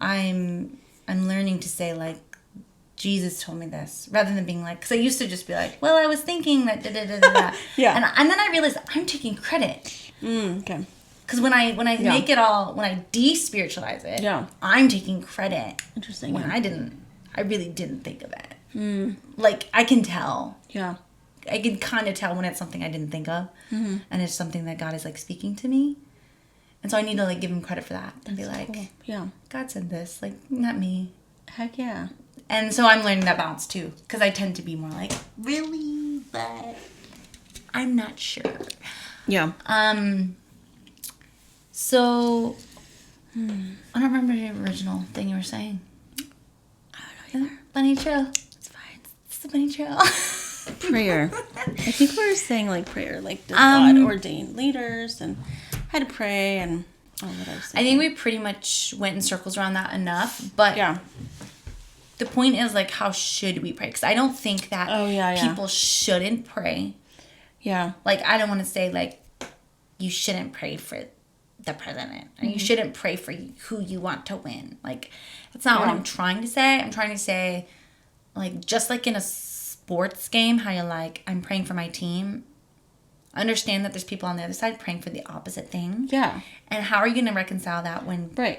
Cool. I'm learning to say, like, Jesus told me this, rather than being like, because I used to just be like, well, I was thinking that da-da-da-da-da. Yeah. And then I realized I'm taking credit. Okay. Because when I make it all, when I de-spiritualize it, I'm taking credit. Interesting. When I really didn't think of it. Like, I can tell. Yeah. I can kind of tell when it's something I didn't think of. Mm-hmm. And it's something that God is, like, speaking to me. And so I need to, like, give him credit for that. And be like, cool. Yeah, God said this. Like, not me. Heck yeah. And so I'm learning that balance, too. Because I tend to be more like, really? But I'm not sure. Yeah. So, I don't remember the original thing you were saying. I don't know either. Bunny trail. It's fine. It's the bunny trail. Prayer. I think we were saying, like, prayer. Like, does God ordain leaders and how to pray and all that I was saying. I think we pretty much went in circles around that enough. But the point is, like, how should we pray? Because I don't think that people shouldn't pray. Yeah. Like, I don't want to say, like, you shouldn't pray for the president. Or you shouldn't pray for who you want to win. Like, that's not what I'm trying to say. I'm trying to say, like, just like in a sports game, how you're like, I'm praying for my team. Understand that there's people on the other side praying for the opposite thing. Yeah. And how are you going to reconcile that when the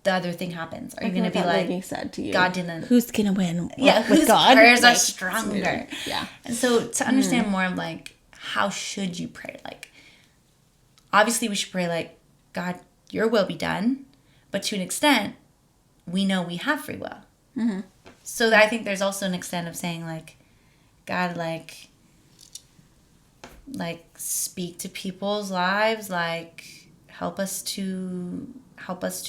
other thing happens? Are you going to be like, said to you, God didn't... Who's going to win? Yeah, with whose God? prayers are stronger? Yeah. And so to understand more of, like, how should you pray? Like, obviously we should pray, like, God, your will be done. But to an extent, we know we have free will. Mm-hmm. So I think there's also an extent of saying, like, God, like speak to people's lives, like, help us to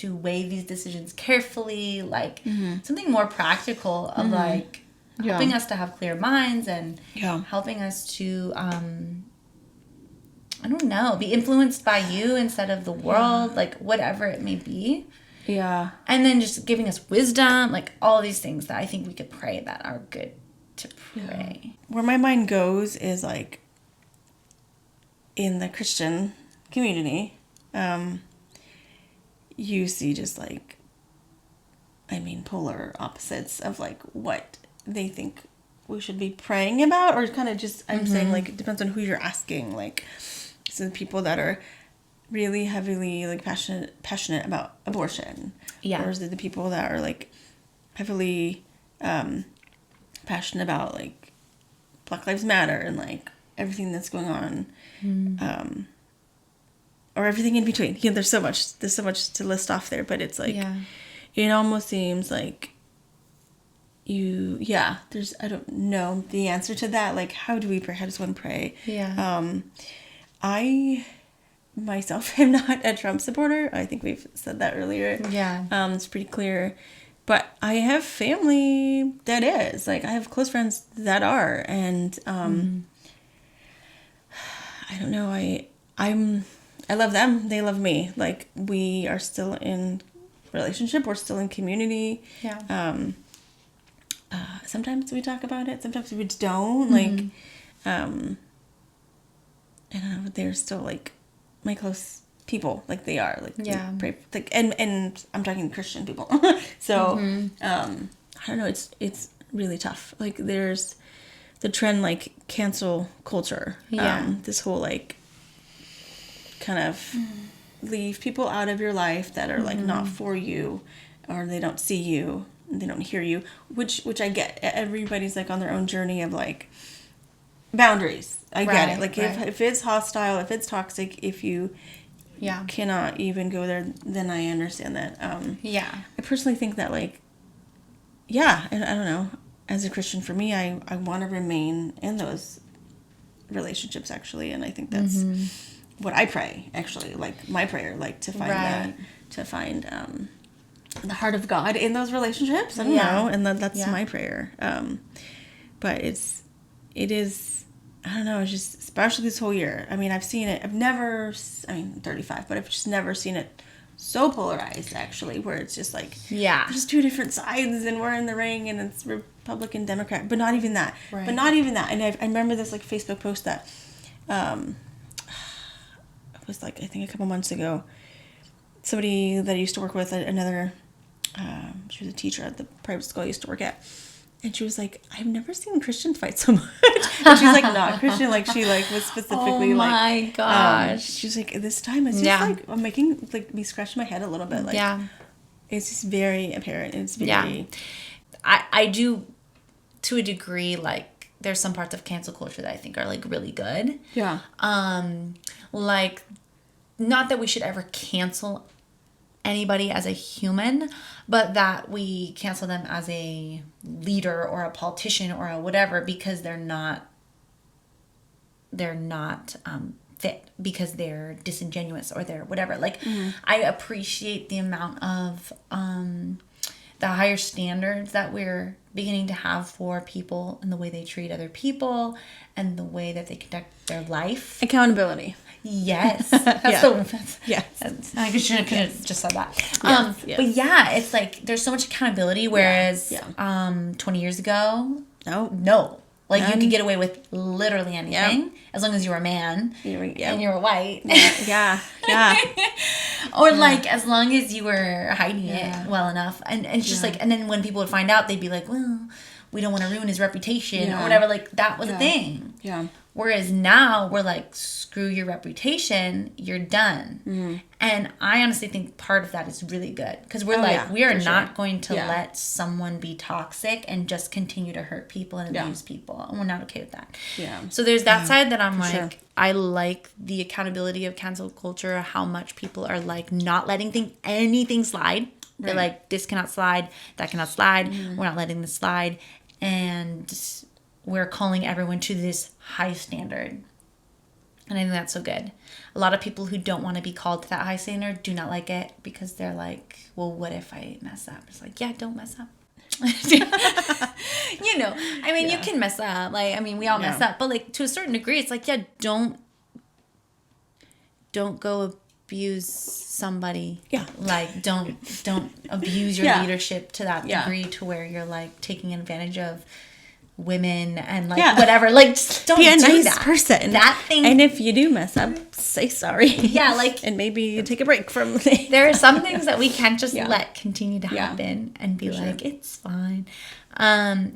weigh these decisions carefully, like something more practical of like helping us to have clear minds and helping us to I don't know, be influenced by you instead of the world, like whatever it may be. Yeah. And then just giving us wisdom, like all these things that I think we could pray that are good to pray. Yeah. Where my mind goes is like in the Christian community, you see just like, I mean, polar opposites of like what they think we should be praying about, or kind of just, I'm saying like, it depends on who you're asking. Like, so people that are really heavily like passionate about abortion. Yeah. Or is it the people that are like heavily passionate about like Black Lives Matter and like everything that's going on, or everything in between. Yeah, there's so much to list off there, but it's like it almost seems like I don't know the answer to that. Like, how do we pray? How does one pray? Yeah. I myself am not a Trump supporter. I think we've said that earlier. Yeah. It's pretty clear. But I have family that is. Like, I have close friends that are. And I don't know. I love them. They love me. Like, we are still in relationship. We're still in community. Yeah. Sometimes we talk about it. Sometimes we don't. Like, I don't know. They're still, like, my close people. Like, they are. Like, yeah. Pray, like, and I'm talking Christian people. So, I don't know. It's really tough. Like, there's the trend, like, cancel culture. Yeah. This whole, like, kind of leave people out of your life that are, like, not for you, or they don't see you. They don't hear you, which I get. Everybody's like on their own journey of like boundaries. I get it. Like if it's hostile, if it's toxic, if you cannot even go there, then I understand that. I personally think that like, and I don't know, as a Christian, for me, I want to remain in those relationships actually, and I think that's what I pray actually, like my prayer, like to find that, to find the heart of God in those relationships. I don't know, and that's my prayer. But it is, I don't know, it's just, especially this whole year. I mean, I've seen it. I'm 35, but I've just never seen it so polarized, actually, where it's just like, there's two different sides and we're in the ring and it's Republican, Democrat, but not even that. Right. But not even that. And I remember this like Facebook post that it was like, I think a couple months ago, somebody that I used to work with, another, she was a teacher at the private school I used to work at. And she was like, I've never seen Christians fight so much. And she's like, not Christian. Like, she like was specifically like, oh my gosh. She's like, this time it's just like, I'm making like me scratch my head a little bit. Like, it's just very apparent. It's very. I do, to a degree, like, there's some parts of cancel culture that I think are like really good. Yeah. Like, not that we should ever cancel anybody as a human, but that we cancel them as a leader or a politician or a whatever because they're not fit, because they're disingenuous or they're whatever. Like, I appreciate the amount of the higher standards that we're beginning to have for people and the way they treat other people and the way that they conduct their life. Accountability. Yes. I should have just said that. But yeah, it's like there's so much accountability, whereas 20 years ago, no. Like, you could get away with literally anything as long as you were a man and you were white. Or like, as long as you were hiding it well enough. And it's just like, and then when people would find out, they'd be like, well, we don't want to ruin his reputation or whatever. Like, that was a thing. Whereas now we're like, screw your reputation, you're done. And I honestly think part of that is really good. Because we're we are not going to let someone be toxic and just continue to hurt people and abuse people. And we're not okay with that. So there's that side that I'm like, I like the accountability of cancel culture, how much people are like not letting anything slide. They're like, this cannot slide, that cannot slide. We're not letting this slide. And we're calling everyone to this high standard. And I think that's so good. A lot of people who don't want to be called to that high standard do not like it because they're like, well, what if I mess up? It's like, yeah, don't mess up. You know, I mean, you can mess up. Like, I mean, we all mess up. But like, to a certain degree, it's like, don't go abuse somebody. Like, don't abuse your leadership to that degree to where you're like taking advantage of women and like whatever. Like, just don't be a do nice that. person. That thing. And if you do mess up, say sorry. Like, and maybe you take a break from there are some things that we can't just let continue to happen and be like, it's fine.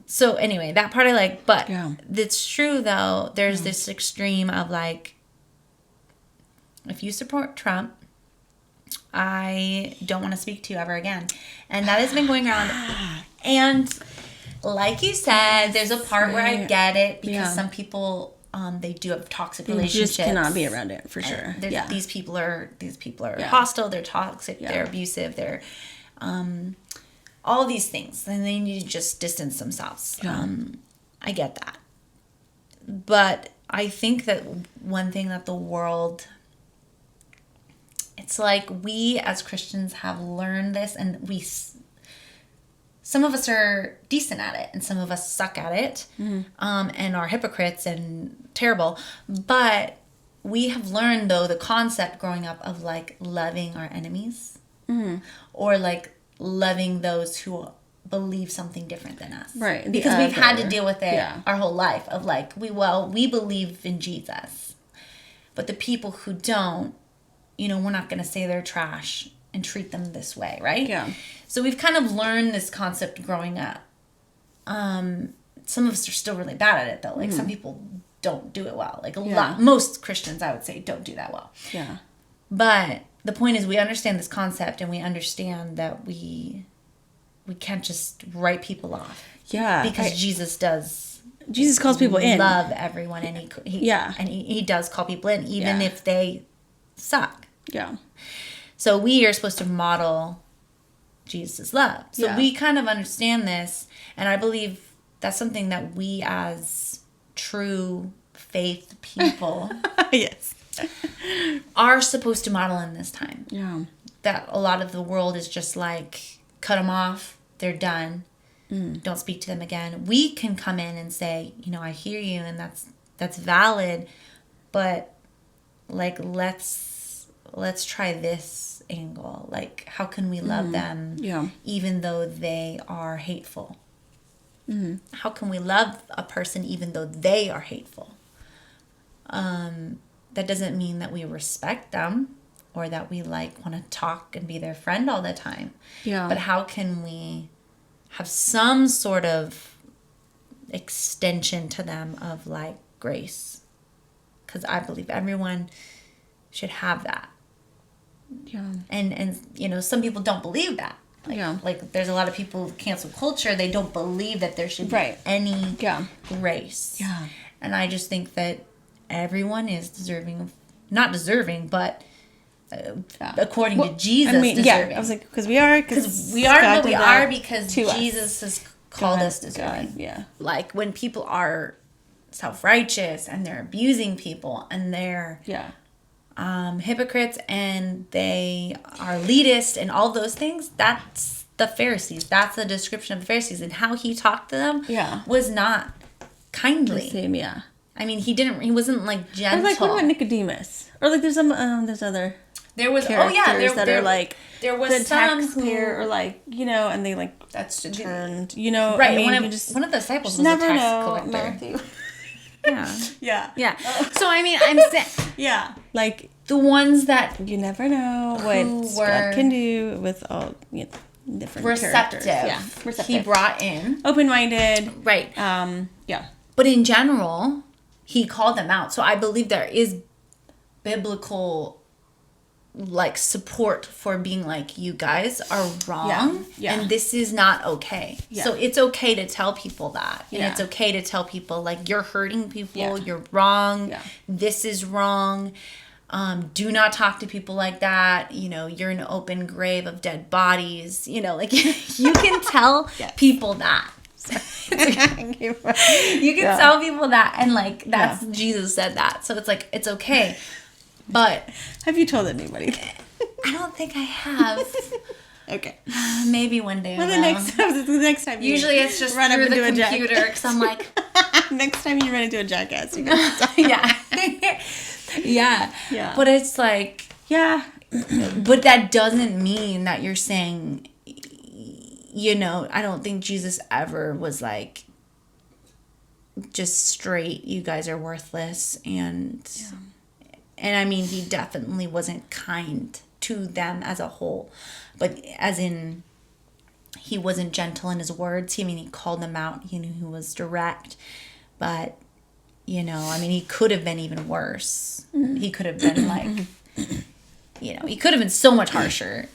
So anyway, that part I like, but it's true though, there's this extreme of like, if you support Trump, I don't want to speak to you ever again. And that has been going around. And like you said, there's a part where I get it because some people, they do have toxic relationships. You just cannot be around it, for sure. These people are hostile, they're toxic, they're abusive, they're all these things. And they need to just distance themselves. I get that. But I think that one thing that the world... It's like we as Christians have learned this, and some of us are decent at it and some of us suck at it, and are hypocrites and terrible. But we have learned, though, the concept growing up of like loving our enemies, or like loving those who believe something different than us. Right. Because we've had to deal with it our whole life of like, we believe in Jesus. But the people who don't, you know, we're not going to say they're trash and treat them this way, right? Yeah. So we've kind of learned this concept growing up. Some of us are still really bad at it, though. Like, some people don't do it well. Like, most Christians, I would say, don't do that well. Yeah. But the point is, we understand this concept, and we understand that we can't just write people off. Yeah. Because Jesus calls people in. Love everyone, and he does call people in, even if they suck. Yeah. So we are supposed to model Jesus' love. So we kind of understand this, and I believe that's something that we as true faith people are supposed to model in this time. Yeah. That a lot of the world is just like, cut them off, they're done. Don't speak to them again. We can come in and say, you know, I hear you, and that's valid, but like, let's try this angle. Like, how can we love them even though they are hateful? How can we love a person even though they are hateful? That doesn't mean that we respect them or that we like want to talk and be their friend all the time. Yeah. But how can we have some sort of extension to them of like grace? Because I believe everyone should have that. Yeah. And you know, some people don't believe that. Like, like there's a lot of people with cancel culture, they don't believe that there should be any grace. Yeah. And I just think that everyone is deserving of, not deserving, but according to Jesus, deserving. Yeah, I was like, because we are because Jesus has called us deserving. Yeah. Like when people are self-righteous and they're abusing people and they're hypocrites and they are elitist and all those things, that's the Pharisees. That's the description of the Pharisees, and how he talked to them was not kindly. The same, I mean, he wasn't like gentle. Or like, what about Nicodemus? Or like there's some there's other there was characters that are like there was the taxpayer or like, you know, and they like turned, you know, right. I mean, one of the disciples was a tax collector. Matthew. Yeah. So I mean, I'm saying like the ones that you never know what God can do with all, you know, different receptive. Characters. Receptive. He brought in open-minded. Right. But in general, he called them out. So I believe there is biblical like support for being like, you guys are wrong and this is not okay. So it's okay to tell people that. And it's okay to tell people like, you're hurting people, you're wrong, this is wrong. Do not talk to people like that. You know, you're an open grave of dead bodies. You know, like you can tell people that. You can tell people that, and like that's Jesus said that. So it's like, it's okay. But have you told anybody? I don't think I have. Okay. Maybe one day. Well, the next time. Usually it's just run through the computer because I'm like. Next time you run into a jackass, you yeah. But it's like But that doesn't mean that you're saying, you know, I don't think Jesus ever was like just straight, you guys are worthless, and I mean, he definitely wasn't kind to them as a whole, but as in he wasn't gentle in his words. I mean, he called them out. He knew he was direct, but you know, I mean, he could have been even worse. He could have been like, you know, he could have been so much harsher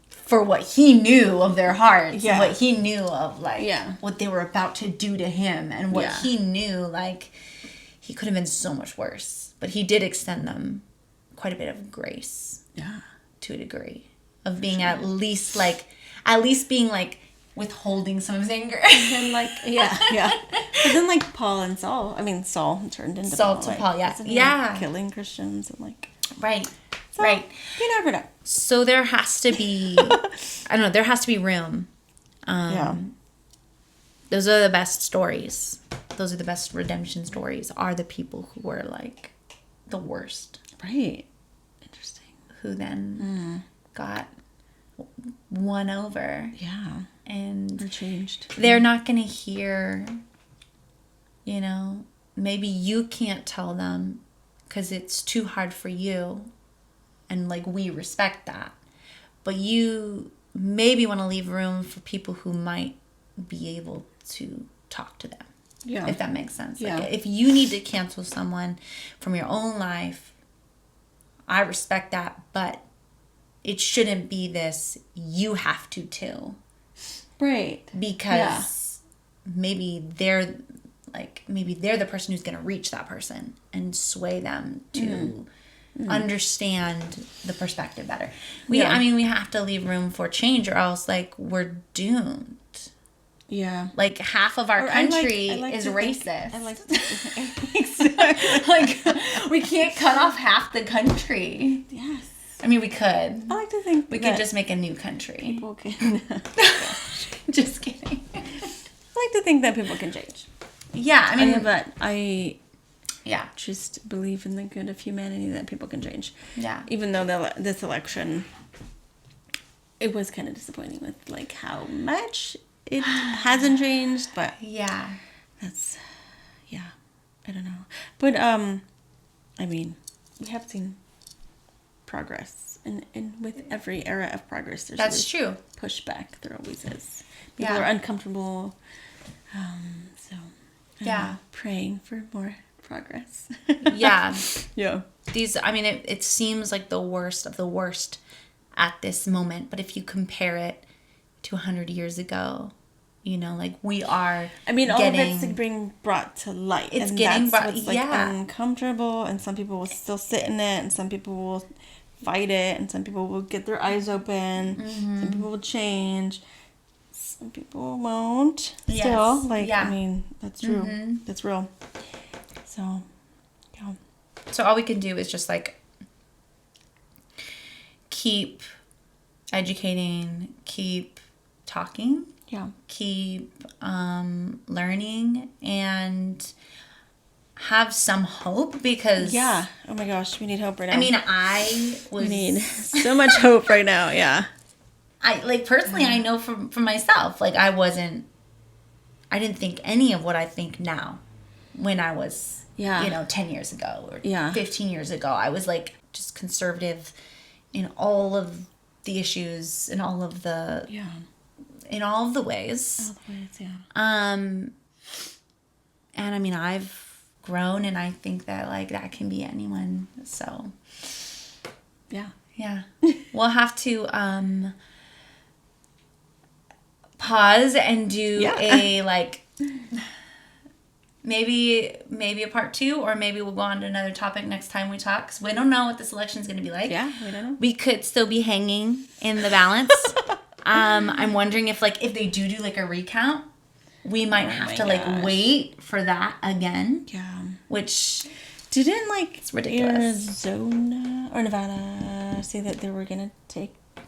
for what he knew of their hearts, and what he knew of like what they were about to do to him, and what he knew, like he could have been so much worse. But he did extend them quite a bit of grace, to a degree of being at least being like withholding some of his anger. And like, but then like Paul and Saul, I mean, Saul turned into Saul Paul, to right? Paul, Like, killing Christians and like. Right. So, right. You never know. So there has to be, I don't know, there has to be room. Those are the best stories. Those are the best redemption stories, are the people who were like the worst. Right. Interesting. Who then got won over. Yeah. And or changed. They're not going to hear, you know, maybe you can't tell them because it's too hard for you. And like, we respect that. But you maybe want to leave room for people who might be able to talk to them. Yeah. If that makes sense. Yeah. Like, if you need to cancel someone from your own life, I respect that, but it shouldn't be this, you have to too. Right. Because maybe they're the person who's going to reach that person and sway them to understand the perspective better. I mean, we have to leave room for change, or else like we're doomed. Yeah. Like half of our country is racist. I like to think. Like we can't cut off half the country. Yes. I mean, we could. I like to think we could just make a new country. People can. Just kidding. I like to think that people can change. Yeah, I mean, but I just believe in the good of humanity, that people can change. Yeah. Even though this election it was kind of disappointing with like how much it hasn't changed, but that's I don't know. But I mean, we have seen progress, and with every era of progress, there's true pushback. There always is. People are uncomfortable. So praying for more progress. Yeah. Yeah. It seems like the worst of the worst at this moment, but if you compare it to 100 years ago, like we are all of it's being brought to light. It's and getting that's brought, what's uncomfortable, and some people will still sit in it, and some people will fight it, and some people will get their eyes open, some people will change, some people won't. Still, that's true. That's real. So, yeah. So all we can do is just like keep educating, keep talking. Yeah. Keep learning and have some hope, because oh my gosh, we need hope right now. We need so much hope right now. Yeah. I personally I know from myself, like I didn't think any of what I think now when I was 10 years ago or 15 years ago. I was like just conservative in all of the issues and all of the in all of the ways. And I've grown, and I think that like that can be anyone. So yeah. We'll have to pause and do a like maybe a part 2, or maybe we'll go on to another topic next time we talk, because we don't know what this election is going to be like. Yeah, we don't know. We could still be hanging in the balance. I'm wondering if they do like a recount, we might have to like wait for that again. Yeah. Which didn't like it's ridiculous. Arizona or Nevada say that they were gonna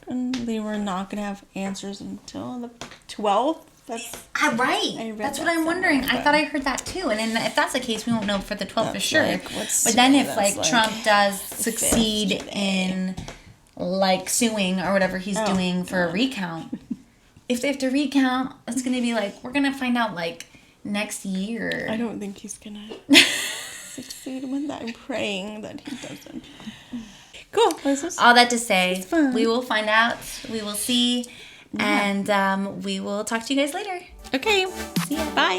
they were not gonna have answers until the 12th. Right. That's what I'm wondering. I thought I heard that too. And then if that's the case, we won't know for the 12th for sure. But then if like Trump does succeed in like suing or whatever he's doing for a recount, if they have to recount, it's going to be like, we're going to find out like next year. I don't think he's going to succeed with that. I'm praying that he doesn't. Cool. All that to say, we will find out. We will see. Yeah. And we will talk to you guys later. Okay. See ya. Bye.